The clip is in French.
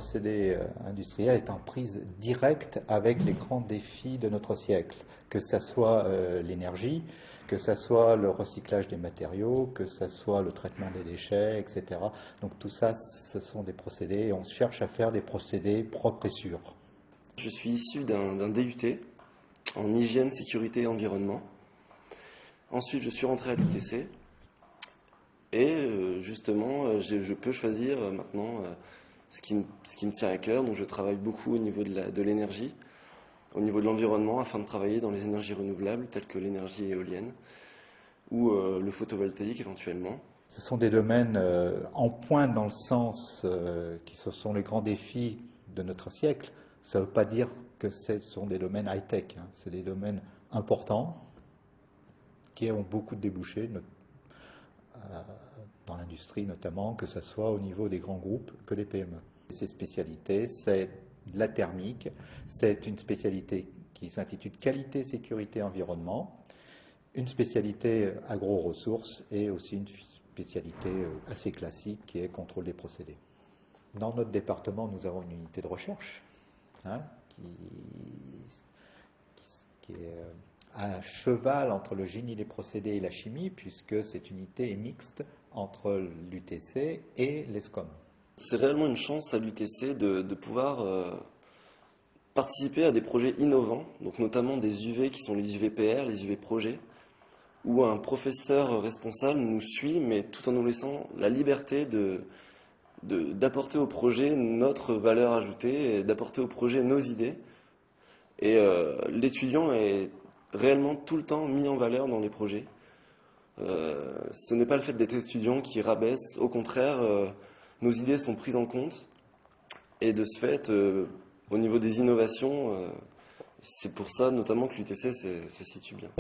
procédés industriels est en prise directe avec les grands défis de notre siècle, que ce soit l'énergie, que ce soit le recyclage des matériaux, que ce soit le traitement des déchets, etc. Donc tout ça, ce sont des procédés, et on cherche à faire des procédés propres et sûrs. Je suis issu d'un DUT en hygiène, sécurité et environnement. Ensuite, je suis rentré à l'UTC et justement, je peux choisir maintenant ce qui me tient à cœur. Donc, je travaille beaucoup au niveau de l'énergie, au niveau de l'environnement, afin de travailler dans les énergies renouvelables telles que l'énergie éolienne ou le photovoltaïque éventuellement. Ce sont des domaines en pointe dans le sens qui ce sont les grands défis de notre siècle. Ça ne veut pas dire que ce sont des domaines high-tech, hein. C'est des domaines importants qui ont beaucoup de débouchés dans l'industrie notamment, que ce soit au niveau des grands groupes que des PME. Ces spécialités, c'est de la thermique, c'est une spécialité qui s'intitule qualité, sécurité, environnement, une spécialité agro-ressources et aussi une spécialité assez classique qui est contrôle des procédés. Dans notre département, nous avons une unité de recherche hein, qui est à cheval entre le génie des procédés et la chimie, puisque cette unité est mixte entre l'UTC et l'ESCOM. C'est réellement une chance à l'UTC de pouvoir participer à des projets innovants, donc notamment des UV qui sont les UVPR, les UV projets, où un professeur responsable nous suit, mais tout en nous laissant la liberté d'apporter au projet notre valeur ajoutée et d'apporter au projet nos idées. Et l'étudiant est réellement tout le temps mis en valeur dans les projets. Ce n'est pas le fait d'être étudiant qui rabaisse, au contraire, nos idées sont prises en compte. Et de ce fait, au niveau des innovations, c'est pour ça notamment que l'UTC se situe bien.